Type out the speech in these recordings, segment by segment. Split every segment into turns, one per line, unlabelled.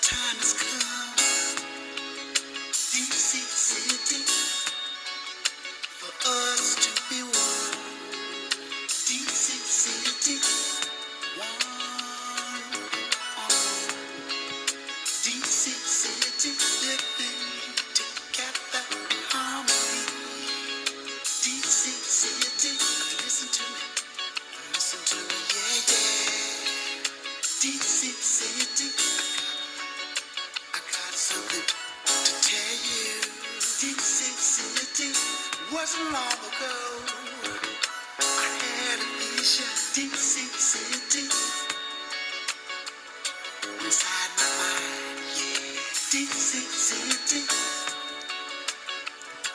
time has come, DC City, for us to be one. DC City, one on DC City, living together harmony. DC City, listen to me, yeah, yeah. DC City, I got something to tell you. DC City wasn't long ago. I had a vision. DC City inside my mind, yeah. DC City.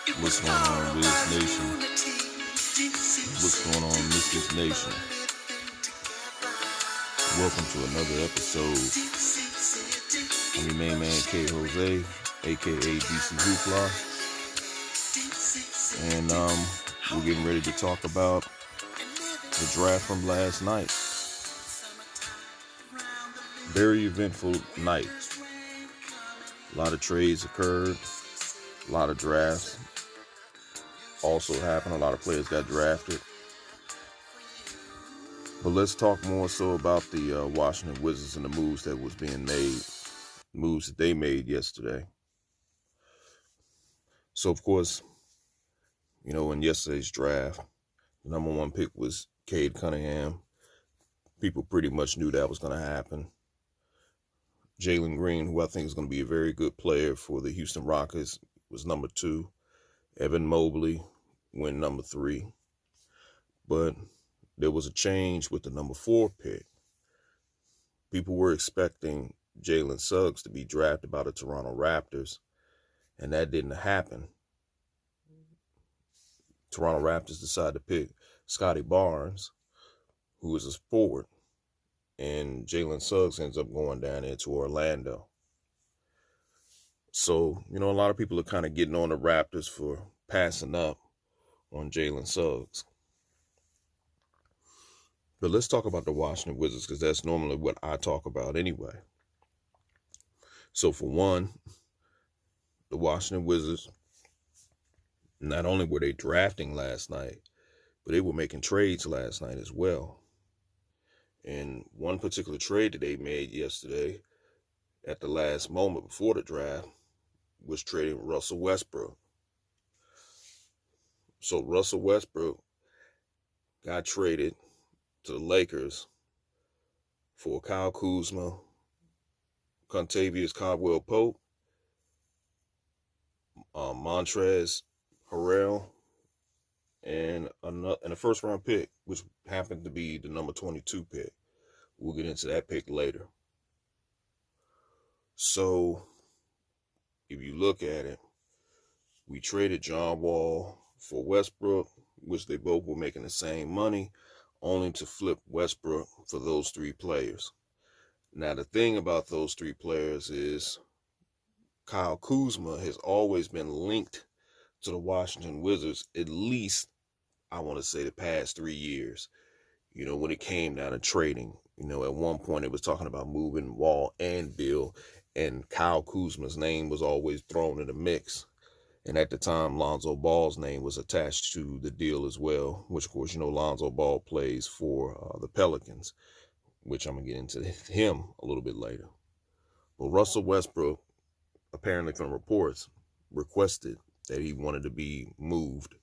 It was
What's going
all
on,
about
Wiz Nation?
unity. DC
What's going on, Mystic
City,
Nation?
living together.
Welcome to another episode.
DC City.
I'm your main man, K. Jose, aka DC Hoopla, and we're getting ready to talk about the draft from last night. Very eventful night. A lot of trades occurred, a lot of drafts also happened. A lot of players got drafted. But let's talk more so about the Washington Wizards and the moves that was being made, moves that they made yesterday. So, of course, you know, in yesterday's draft, the number one pick was Cade Cunningham. People pretty much knew that was going to happen. Jalen Green, who I think is going to be a very good player for the Houston Rockets, was number 2. Evan Mobley went number 3. But there was a change with the number 4 pick. People were expecting Jalen Suggs to be drafted by the Toronto Raptors, and that didn't happen. Toronto Raptors decided to pick Scotty Barnes, who is a forward, and Jalen Suggs ends up going down there to Orlando. So, you know, a lot of people are kind of getting on the Raptors for passing up on Jalen Suggs. But let's talk about the Washington Wizards, because that's normally what I talk about anyway. So for one, the Washington Wizards, not only were they drafting last night, but they were making trades last night as well. And one particular trade that they made yesterday at the last moment before the draft was trading Russell Westbrook. So Russell Westbrook got traded to the Lakers for Kyle Kuzma, Contavious Caldwell-Pope, Montrezl Harrell, and a first-round pick, which happened to be the number 22 pick. We'll get into that pick later. So, if you look at it, we traded John Wall for Westbrook, which they both were making the same money, only to flip Westbrook for those 3 players. Now, the thing about those 3 players is Kyle Kuzma has always been linked to the Washington Wizards, at least, I want to say, the past 3 years. You know, when it came down to trading, you know, at one point it was talking about moving Wall and Bill, and Kyle Kuzma's name was always thrown in the mix. And at the time, Lonzo Ball's name was attached to the deal as well, which, of course, you know, Lonzo Ball plays for the Pelicans, which I'm going to get into him a little bit later. But Russell Westbrook, apparently from reports, requested that he wanted to be moved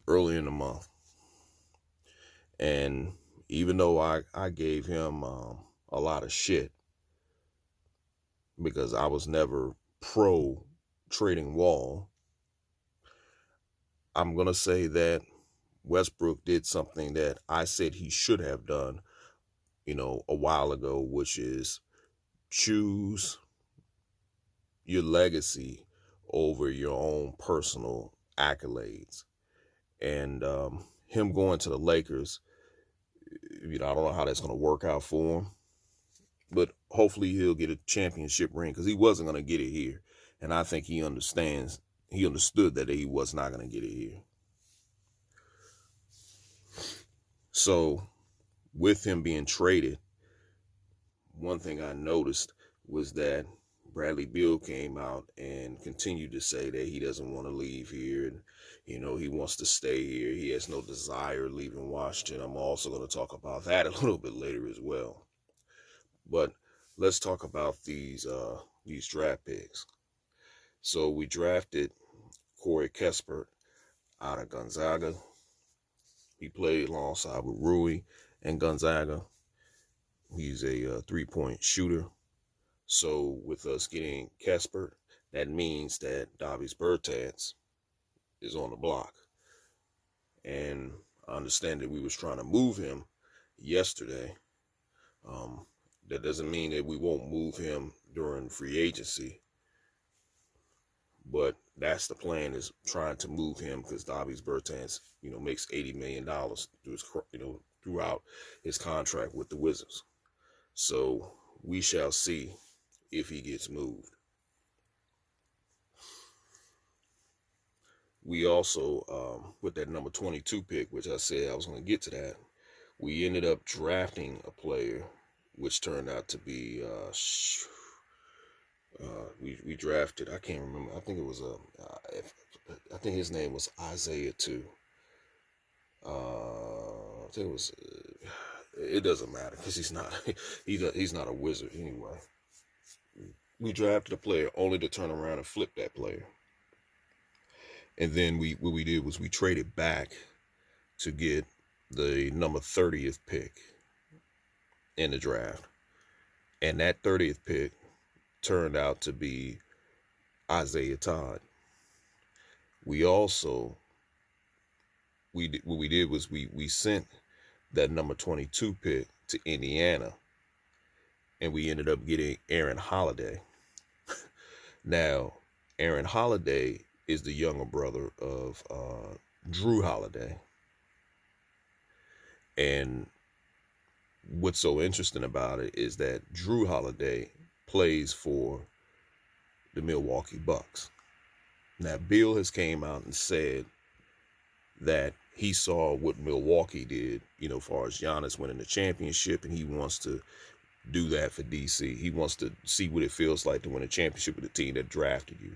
early in the month. And even though I gave him a lot of shit, because I was never pro trading Wall, I'm going to say that Westbrook did something that I said he should have done, you know, a while ago, which is choose your legacy over your own personal accolades. And him going to the Lakers, you know, I don't know how that's going to work out for him, but hopefully he'll get a championship ring, because he wasn't going to get it here. And I think he understood that he was not going to get it here. So with him being traded, one thing I noticed was that Bradley Beal came out and continued to say that he doesn't want to leave here, and he wants to stay here. He has no desire leaving Washington. I'm also going to talk about that a little bit later as well. But let's talk about these draft picks. So we drafted Corey Kispert out of Gonzaga. He played alongside with Rui and Gonzaga. He's a three-point shooter. So with us getting Kispert, that means that Davis Bertans is on the block. And I understand that we was trying to move him yesterday. That doesn't mean that we won't move him during free agency. But that's the plan, is trying to move him, because Davis Bertans, makes $80 million throughout his contract with the Wizards. So we shall see if he gets moved. We also, with that number 22 pick, which I said I was going to get to that, we ended up drafting a player, which turned out to be, we drafted, I can't remember, I think it was, I think his name was Isaiah too. I think it was, it doesn't matter, because he's not a Wizard anyway. We drafted a player only to turn around and flip that player. And then what we did was we traded back to get the number 30th pick in the draft. And that 30th pick turned out to be Isaiah Todd. We also, what we did was we sent that number 22 pick to Indiana, and we ended up getting Aaron Holiday. Now, Aaron Holiday is the younger brother of Drew Holiday. And what's so interesting about it is that Drew Holiday plays for the Milwaukee Bucks. Now, Bill has came out and said that he saw what Milwaukee did, as far as Giannis winning the championship, and he wants to do that for DC. He wants to see what it feels like to win a championship with a team that drafted you.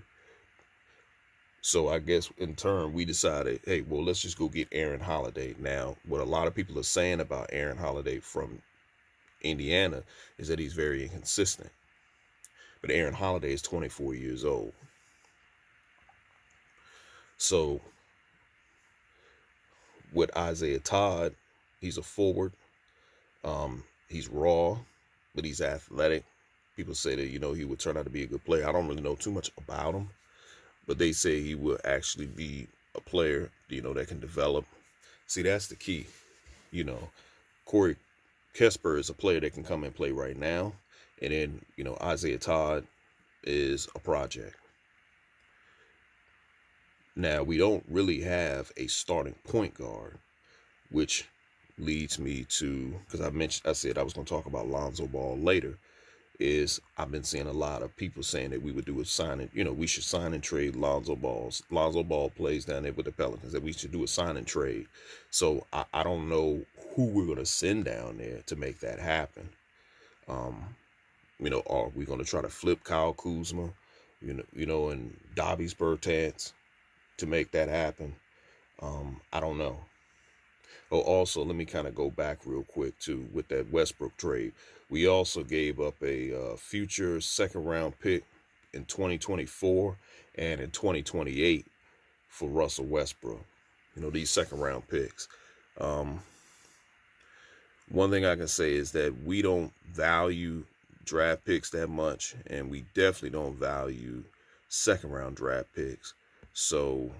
So I guess in turn, we decided, hey, well, let's just go get Aaron Holiday. Now, what a lot of people are saying about Aaron Holiday from Indiana is that he's very inconsistent. But Aaron Holiday is 24 years old. So with Isaiah Todd, he's a forward. He's raw, but he's athletic. People say that, he would turn out to be a good player. I don't really know too much about him, but they say he will actually be a player, that can develop. See, that's the key. Corey Kispert is a player that can come and play right now. And then, Isaiah Todd is a project. Now, we don't really have a starting point guard, which leads me to, because I said I was going to talk about Lonzo Ball later, is I've been seeing a lot of people saying that we would do a sign and, we should sign and trade Lonzo Ball. Lonzo Ball plays down there with the Pelicans, that we should do a sign and trade. So I don't know who we're going to send down there to make that happen. Are we going to try to flip Kyle Kuzma, and Davis Bertans to make that happen? I don't know. Oh, also, let me kind of go back real quick too with that Westbrook trade. We also gave up a future second round pick in 2024 and in 2028 for Russell Westbrook. These second round picks. One thing I can say is that we don't value draft picks that much, and we definitely don't value second round draft picks. So,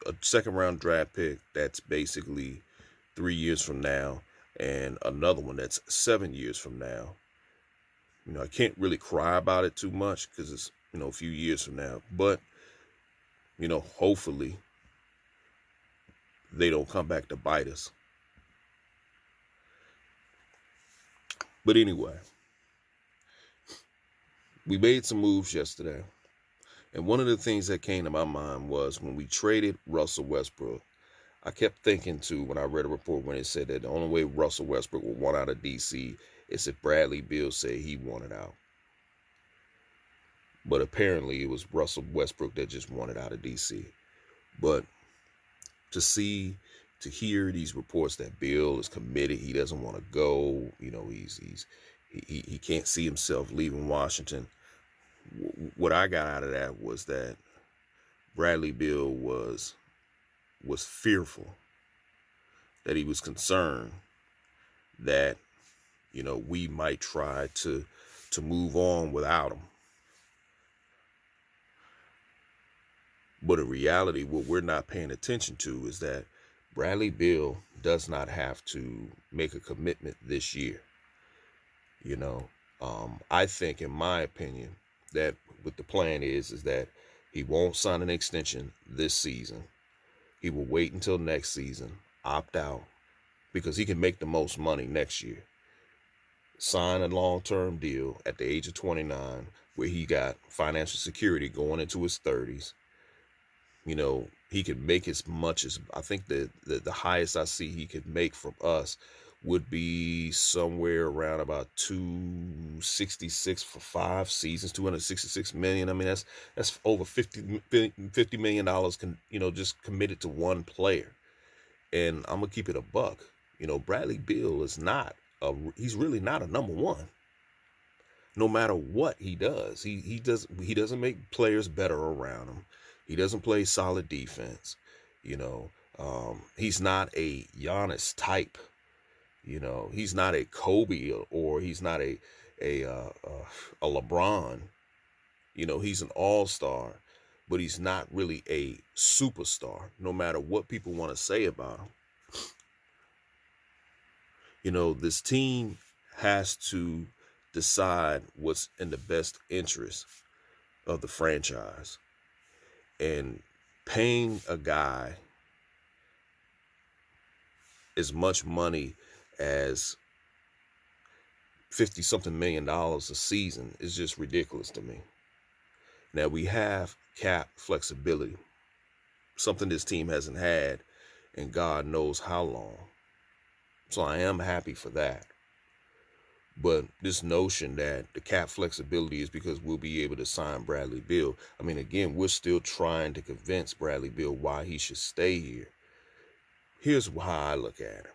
a second round draft pick that's basically 3 years from now, and another one that's 7 years from now. I can't really cry about it too much because it's, a few years from now. But, hopefully they don't come back to bite us. But anyway, we made some moves yesterday. And one of the things that came to my mind was when we traded Russell Westbrook, I kept thinking too, when I read a report when it said that the only way Russell Westbrook would want out of DC is if Bradley Beal said he wanted out. But apparently it was Russell Westbrook that just wanted out of DC. But to hear these reports that Beal is committed, he doesn't want to go, he can't see himself leaving Washington. What I got out of that was that Bradley Beal was fearful, that he was concerned that we might try to move on without him. But in reality, what we're not paying attention to is that Bradley Beal does not have to make a commitment this year. I think, in my opinion, that what the plan is that he won't sign an extension this season. He will wait until next season, opt out, because he can make the most money next year. Sign a long-term deal at the age of 29 where he got financial security going into his 30s. He could make as much as, I think the highest I see he could make from us would be somewhere around about 266 for 5 seasons, 266 million. I mean, that's over $50 million, just committed to one player. And I'm gonna keep it a buck. Bradley Beal is he's really not a number one. No matter what he does, he doesn't make players better around him. He doesn't play solid defense. He's not a Giannis type. He's not a Kobe, or he's not a LeBron. He's an all-star, but he's not really a superstar, no matter what people want to say about him. This team has to decide what's in the best interest of the franchise. And paying a guy as much money as $50-something million a season is just ridiculous to me. Now, we have cap flexibility, something this team hasn't had in God knows how long. So I am happy for that. But this notion that the cap flexibility is because we'll be able to sign Bradley Beal. I mean, again, we're still trying to convince Bradley Beal why he should stay here. Here's how I look at it.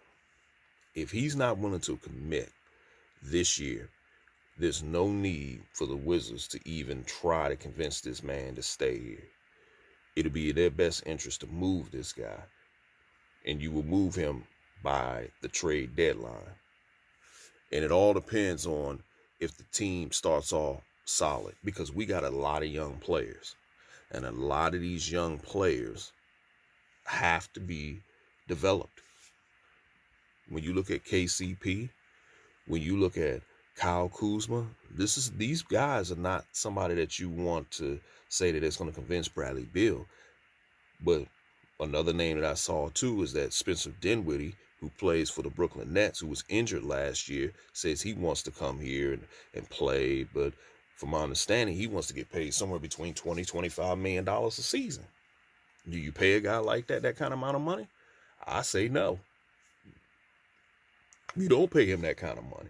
If he's not willing to commit this year, there's no need for the Wizards to even try to convince this man to stay here. It'll be in their best interest to move this guy. And you will move him by the trade deadline. And it all depends on if the team starts off solid, because we got a lot of young players. And a lot of these young players have to be developed. When you look at KCP, when you look at Kyle Kuzma, these guys are not somebody that you want to say that it's going to convince Bradley Beal. But another name that I saw too is that Spencer Dinwiddie, who plays for the Brooklyn Nets, who was injured last year, says he wants to come here and play. But from my understanding, he wants to get paid somewhere between $20-25 million a season. Do you pay a guy like that kind of amount of money? I say no. You don't pay him that kind of money.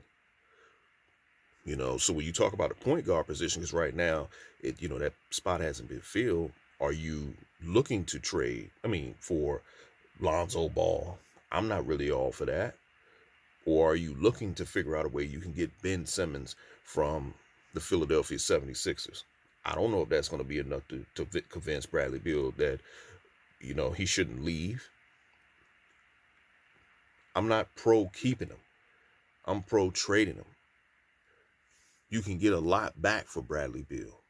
So when you talk about the point guard position, because right now, that spot hasn't been filled, are you looking to trade, for Lonzo Ball? I'm not really all for that. Or are you looking to figure out a way you can get Ben Simmons from the Philadelphia 76ers? I don't know if that's going to be enough to convince Bradley Beal that, he shouldn't leave. I'm not pro keeping him. I'm pro trading him. You can get a lot back for Bradley Beal.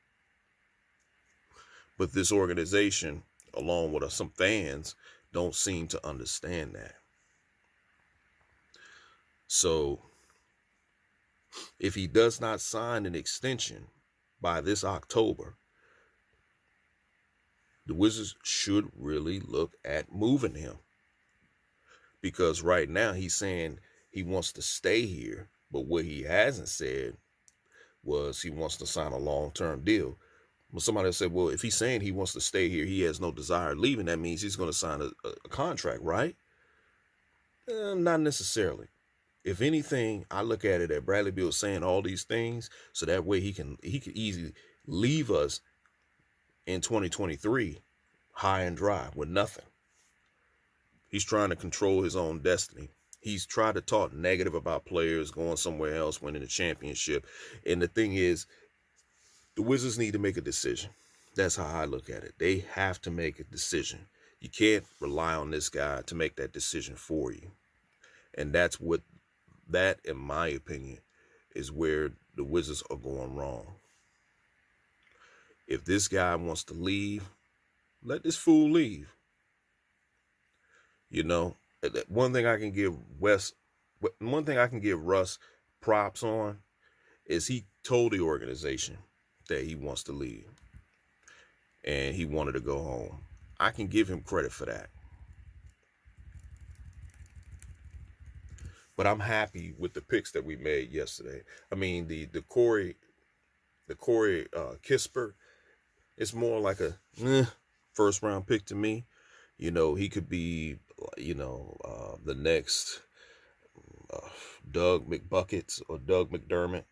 But this organization, along with some fans, don't seem to understand that. So if he does not sign an extension by this October, the Wizards should really look at moving him. Because right now he's saying he wants to stay here, but what he hasn't said was he wants to sign a long-term deal. Well, somebody said, well, if he's saying he wants to stay here, he has no desire leaving, that means he's going to sign a contract, right? Not necessarily. If anything, I look at it that Bradley Beal is saying all these things so that way he could easily leave us in 2023 high and dry with nothing. He's trying to control his own destiny. He's tried to talk negative about players going somewhere else, winning a championship. And the thing is, the Wizards need to make a decision. That's how I look at it. They have to make a decision. You can't rely on this guy to make that decision for you. And that, in my opinion, is where the Wizards are going wrong. If this guy wants to leave, let this fool leave. You know, one thing I can give Russ props on is he told the organization that he wants to leave and he wanted to go home. I can give him credit for that. But I'm happy with the picks that we made yesterday. I mean, the Corey Kispert, it's more like a first round pick to me. You know, he could be, the next Doug McBuckets or Doug McDermott.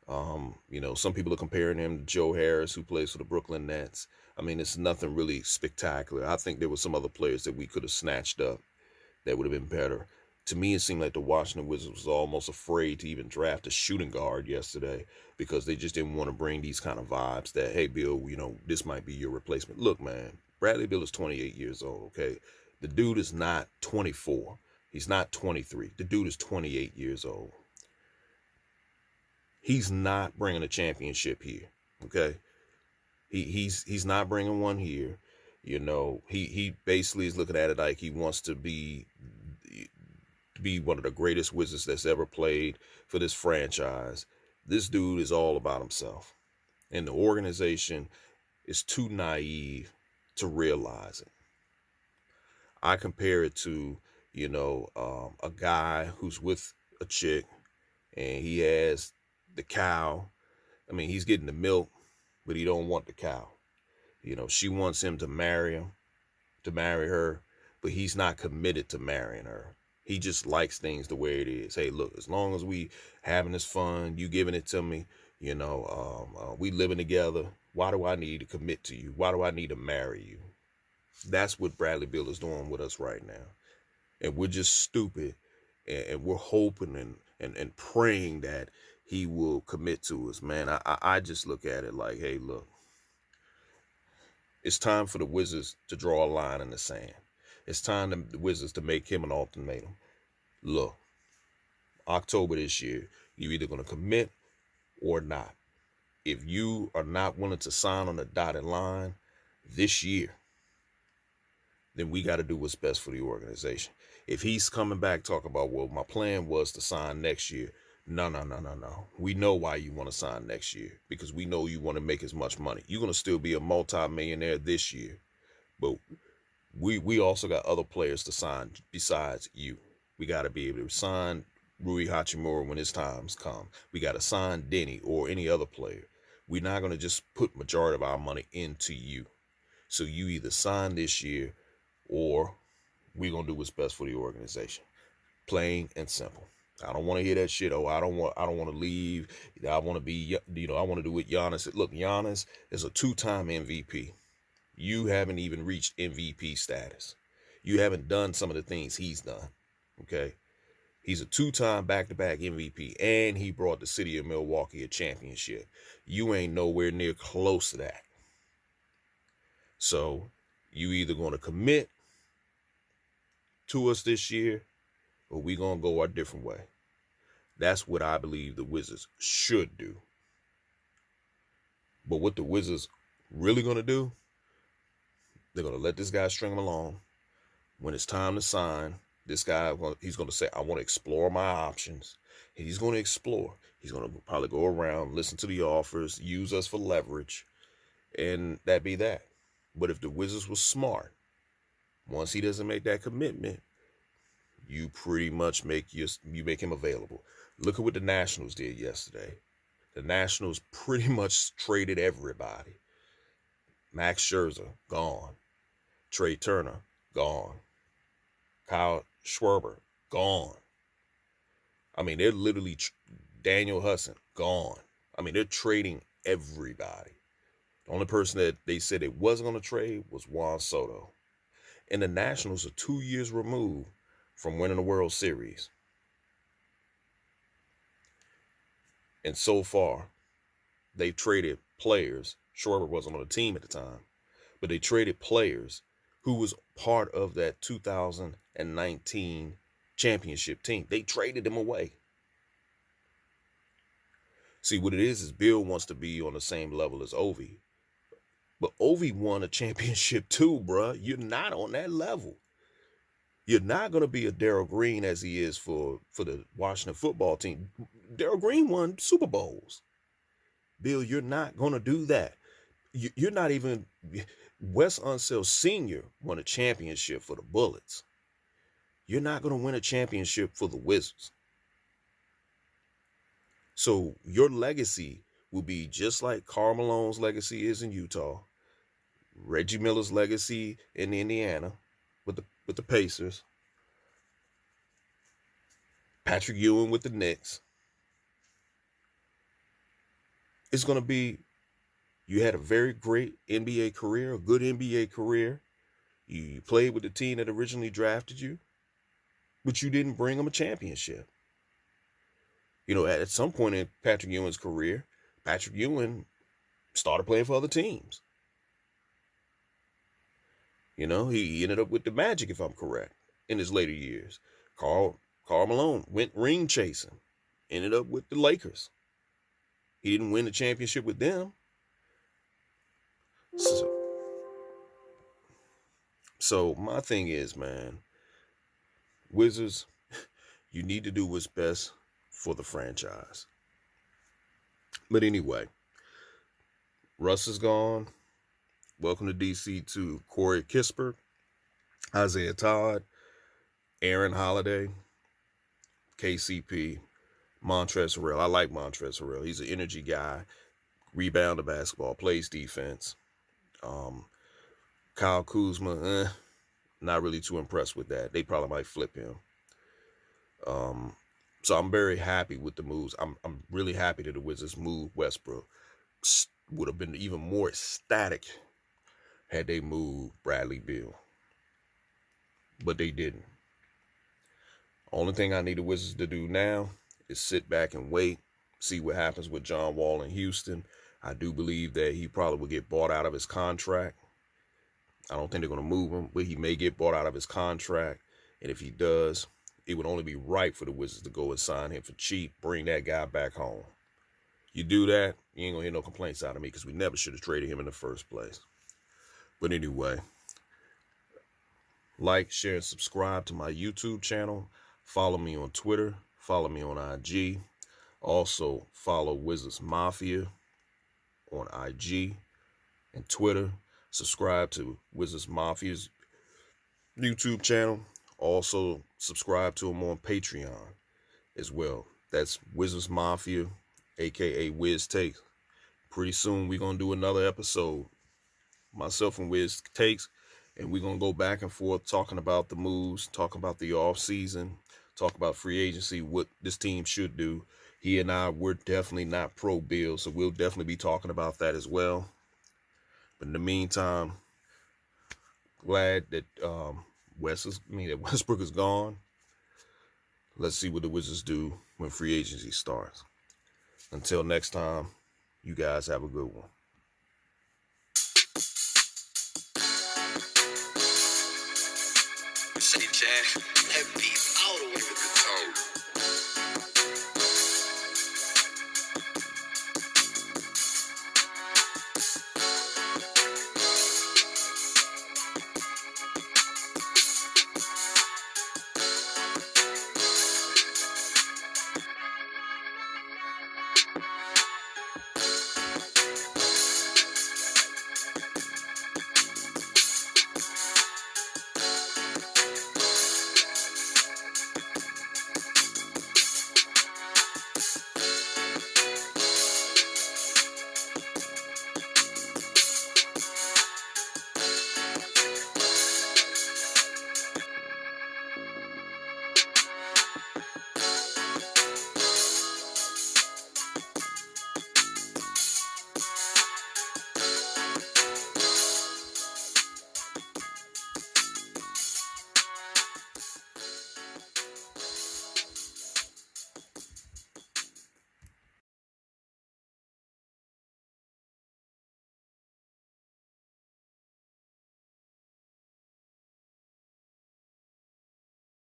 Some people are comparing him to Joe Harris, who plays for the Brooklyn Nets. I mean, it's nothing really spectacular. I think there were some other players that we could have snatched up that would have been better. To me, it seemed like the Washington Wizards was almost afraid to even draft a shooting guard yesterday because they just didn't want to bring these kind of vibes that, hey, Bill, this might be your replacement. Look, man, Bradley Beal is 28 years old, okay? The dude is not 24. He's not 23. The dude is 28 years old. He's not bringing a championship here, okay? He's not bringing one here. He basically is looking at it like he wants to be one of the greatest Wizards that's ever played for this franchise. This dude is all about himself. And the organization is too naive to realize it. I compare it to, a guy who's with a chick and he has the cow. I mean, he's getting the milk, but he don't want the cow. She wants him to marry her, but he's not committed to marrying her. He just likes things the way it is. Hey, look, as long as we having this fun, you giving it to me, we living together, why do I need to commit to you? Why do I need to marry you? That's what Bradley Beal is doing with us right now. And we're just stupid, and we're hoping and praying that he will commit to us, man. I just look at it like, hey, look, it's time for the Wizards to draw a line in the sand. It's time for the Wizards to make him an ultimatum. Look, October this year, you're either going to commit or not. If you are not willing to sign on the dotted line this year, then we got to do what's best for the organization. If he's coming back talking about, well, my plan was to sign next year. No. We know why you want to sign next year, because we know you want to make as much money. You're going to still be a multi-millionaire this year, but we also got other players to sign besides you. We got to be able to sign Rui Hachimura when his times come. We got to sign Denny or any other player. We're not going to just put majority of our money into you. So you either sign this year or we're going to do what's best for the organization. Plain and simple. I don't want to hear that shit. Oh, I don't want to leave. I want to be, I want to do what Giannis. Look, Giannis is a 2-time MVP. You haven't even reached MVP status. You haven't done some of the things he's done. Okay. He's a 2-time back-to-back MVP, and he brought the city of Milwaukee a championship. You ain't nowhere near close to that. So you either going to commit to us this year, or we going to go our different way. That's what I believe the Wizards should do. But what the Wizards really going to do, they're going to let this guy string him along. When it's time to sign, this guy, he's going to say, I want to explore my options. And he's going to explore. He's going to probably go around, listen to the offers, use us for leverage, and that be that. But if the Wizards was smart, once he doesn't make that commitment, you pretty much make him available. Look at what the Nationals did yesterday. The Nationals pretty much traded everybody. Max Scherzer, gone. Trey Turner, gone. Kyle Schwarber, gone. I mean, they're literally Daniel Hudson gone. I mean, they're trading everybody. The only person that they said they wasn't going to trade was Juan Soto. And the Nationals are 2 years removed from winning the World Series. And so far, they've traded players. Schwarber wasn't on the team at the time, but they traded players who was part of that 2019 championship team. They traded them away. See, what it is Bill wants to be on the same level as Ovi. But Ovi won a championship too, bruh. You're not on that level. You're not going to be a Darryl Green as he is for the Washington football team. Darryl Green won Super Bowls. Bill, you're not going to do that. You're not even... Wes Unseld Sr. won a championship for the Bullets. You're not going to win a championship for the Wizards. So your legacy will be just like Karl Malone's legacy is in Utah, Reggie Miller's legacy in Indiana with the Pacers, Patrick Ewing with the Knicks. It's going to be, you had a very great NBA career, a good NBA career. You played with the team that originally drafted you, but you didn't bring them a championship. You know, at some point in Patrick Ewing's career, Patrick Ewing started playing for other teams. You know, he ended up with the Magic, if I'm correct, in his later years. Karl Malone went ring chasing, ended up with the Lakers. He didn't win the championship with them. So my thing is, man, Wizards, you need to do what's best for the franchise. But anyway, Russ is gone. Welcome to DC to Corey Kispert, Isaiah Todd, Aaron Holiday, KCP, Montrezl Harrell. I like Montrezl Harrell. He's an energy guy, rebound the basketball, plays defense. Kyle Kuzma, not really too impressed with that. They probably might flip him. So I'm very happy with the moves. I'm really happy that the Wizards moved Westbrook. Would have been even more ecstatic had they moved Bradley Beal. But they didn't. Only thing I need the Wizards to do now is sit back and wait, see what happens with John Wall in Houston. I do believe that he probably will get bought out of his contract. I don't think they're going to move him, but he may get bought out of his contract. And if he does, it would only be right for the Wizards to go and sign him for cheap, bring that guy back home. You do that, you ain't going to hear no complaints out of me because we never should have traded him in the first place. But anyway, like, share, and subscribe to my YouTube channel. Follow me on Twitter. Follow me on IG. Also, follow Wizards Mafia on IG and Twitter. Subscribe to Wizards Mafia's YouTube channel. Also, subscribe to him on Patreon as well. That's Wizards Mafia, a.k.a. Wiz Takes. Pretty soon, we're going to do another episode, myself and Wiz Takes, and we're going to go back and forth talking about the moves, talking about the offseason, talk about free agency, what this team should do. He and I, we're definitely not pro Bill, so we'll definitely be talking about that as well. But in the meantime, glad that Westbrook is gone. Let's see what the Wizards do when free agency starts. Until next time, you guys have a good one.
Say, Chad, that beat all the way with the